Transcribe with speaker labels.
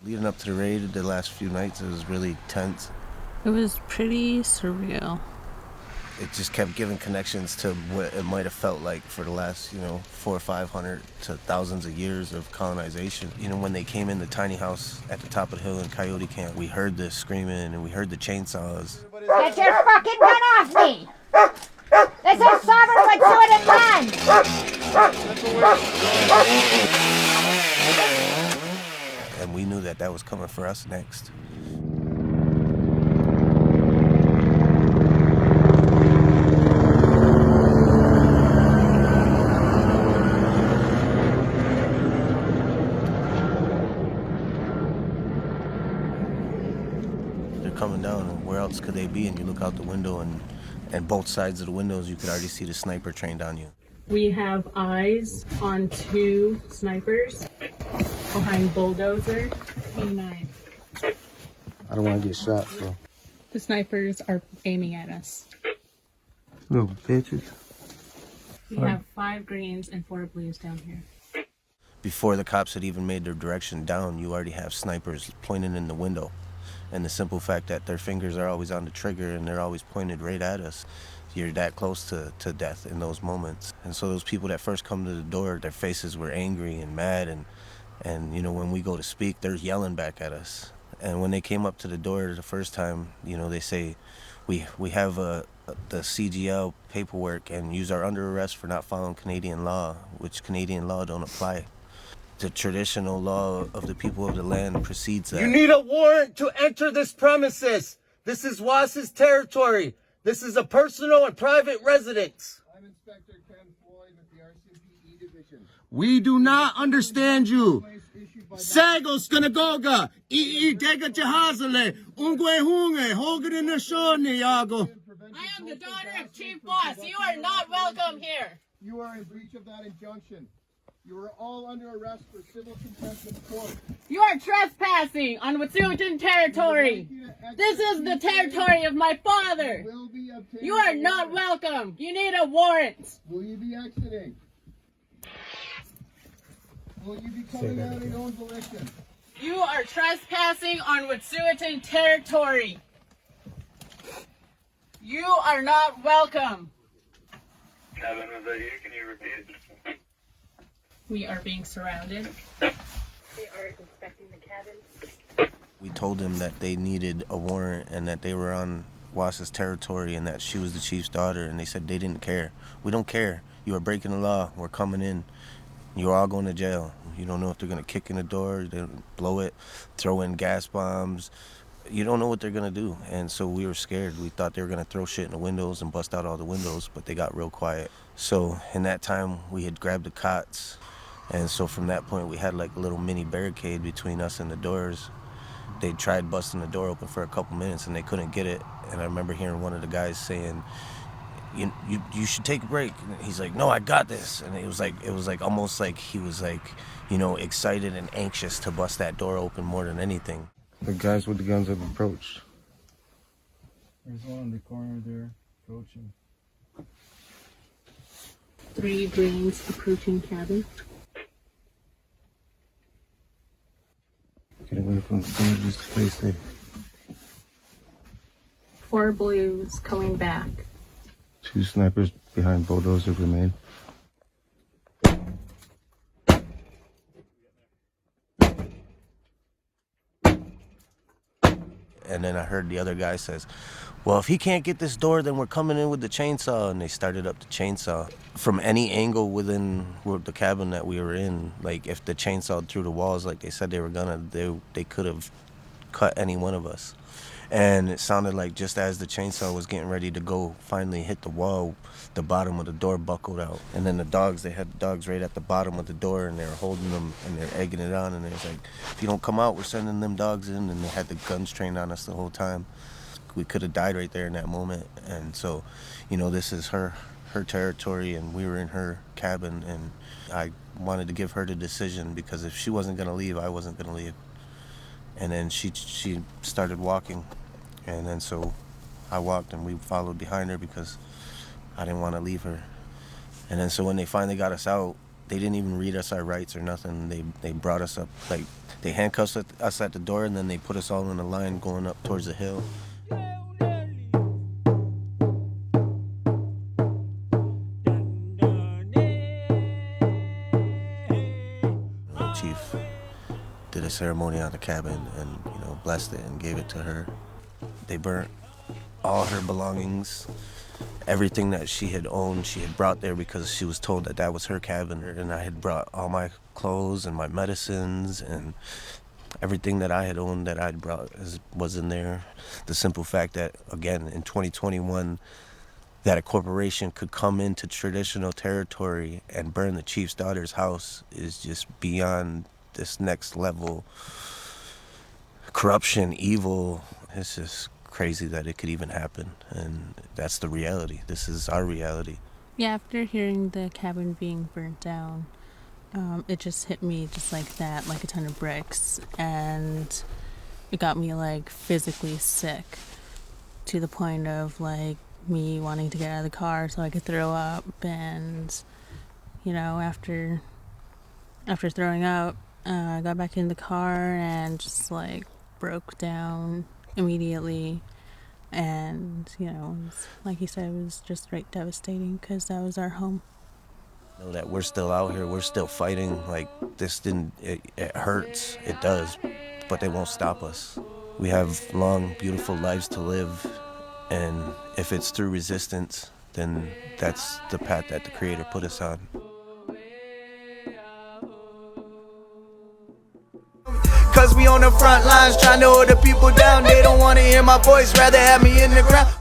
Speaker 1: Leading up to the raid, the last few nights, it was really tense.
Speaker 2: It was pretty surreal.
Speaker 1: It just kept giving connections to what it might have felt like for the last, 400 or 500 to thousands of years of colonization. When they came in the tiny house at the top of the hill in Coyote Camp, we heard the screaming and we heard the chainsaws.
Speaker 3: Get your fucking gun off me! This is sovereign Wet'suwet'en land!
Speaker 1: And we knew that was coming for us next. Coming down, and where else could they be? And you look out the window, and both sides of the windows you could already see the sniper trained on you.
Speaker 2: We have eyes on 2 snipers behind bulldozer K9.
Speaker 4: I don't want to get shot, so.
Speaker 2: The snipers are aiming at us.
Speaker 4: Little bitches.
Speaker 2: We have 5 greens and 4 blues down here.
Speaker 1: Before the cops had even made their direction down, you already have snipers pointing in the window. And the simple fact that their fingers are always on the trigger and they're always pointed right at us, you're that close to death in those moments. And so those people that first come to the door, their faces were angry and mad, and when we go to speak, they're yelling back at us. And when they came up to the door the first time, they say, we have the CGL paperwork and you are under arrest for not following Canadian law, which Canadian law don't apply. The traditional law of the people of the land precedes that.
Speaker 5: You need a warrant to enter this premises. This is Was's territory. This is a personal and private residence.
Speaker 6: I'm Inspector Ken Floyd with the RCMP Division.
Speaker 5: We do not understand you. Sagos Kanagoga, Dega Jahazale, Ungwe Hunge, Hogan and Shoni Yago.
Speaker 2: I am the daughter of Chief Boss. You are not welcome here.
Speaker 6: You are in breach of that injunction. You are all under arrest for civil contempt of court.
Speaker 2: You are trespassing on Wet'suwet'en territory. This is the territory of my father. You are not welcome. You need a warrant.
Speaker 6: Will you be exiting? Will you be coming out in your own volition?
Speaker 2: You are trespassing on Wet'suwet'en territory. You are not welcome.
Speaker 7: Kevin, is that you? Can you repeat?
Speaker 2: We are being surrounded.
Speaker 8: They are inspecting the cabin.
Speaker 1: We told them that they needed a warrant and that they were on Was's territory and that she was the chief's daughter, and they said they didn't care. We don't care. You are breaking the law. We're coming in. You're all going to jail. You don't know if they're going to kick in the door, they blow it, throw in gas bombs. You don't know what they're going to do. And so we were scared. We thought they were going to throw shit in the windows and bust out all the windows, but they got real quiet. So in that time, we had grabbed the cots. And so from that point, we had like a little mini barricade between us and the doors. They tried busting the door open for a couple minutes and they couldn't get it. And I remember hearing one of the guys saying, you should take a break. And he's like, no, I got this. And it was like almost like he was like, excited and anxious to bust that door open more than anything.
Speaker 4: The guys with the guns have approached.
Speaker 6: There's one in the corner there, approaching.
Speaker 2: 3 greens approaching cabin.
Speaker 4: Get away from the scene, just stay safe.
Speaker 2: 4 blues coming back.
Speaker 4: 2 snipers behind bulldozer remain.
Speaker 1: And then I heard the other guy says, well, if he can't get this door, then we're coming in with the chainsaw. And they started up the chainsaw. From any angle within the cabin that we were in, like if the chainsaw through the walls like they said they were gonna, they could have cut any one of us. And it sounded like just as the chainsaw was getting ready to go finally hit the wall, the bottom of the door buckled out. And then they had the dogs right at the bottom of the door, and they were holding them and they're egging it on. And they was like, if you don't come out, we're sending them dogs in. And they had the guns trained on us the whole time. We could have died right there in that moment. And so, this is her territory, and we were in her cabin. And I wanted to give her the decision, because if she wasn't going to leave, I wasn't going to leave. And then she started walking, and then so I walked and we followed behind her because I didn't want to leave her. And then so when they finally got us out, They didn't even read us our rights or nothing. They brought us up, like, they handcuffed us at the door, and then they put us all in a line going up towards the hill. The chief did a ceremony on the cabin and, you know, blessed it and gave it to her. They burnt all her belongings. Everything that she had owned, she had brought there because she was told that that was her cabin. And I had brought all my clothes and my medicines and everything that I had owned that I'd brought was in there. The simple fact that, again, in 2021, that a corporation could come into traditional territory and burn the chief's daughter's house is just beyond this next level. Corruption, evil, it's just crazy that it could even happen, and that's the reality. This is our reality.
Speaker 9: Yeah, after hearing the cabin being burnt down, it just hit me just like that, like a ton of bricks, and it got me like physically sick to the point of like me wanting to get out of the car so I could throw up. And you know, after throwing up, I got back in the car and just like broke down immediately. And you know, it was, like you said, it was just straight devastating because that was our home.
Speaker 1: Know that we're still out here, we're still fighting. Like, this didn't, it hurts, it does, but they won't stop us. We have long, beautiful lives to live, and if it's through resistance, then that's the path that the Creator put us on.
Speaker 10: Cause we on the front lines trying to hold the people down. They don't wanna hear my voice, rather have me in the ground.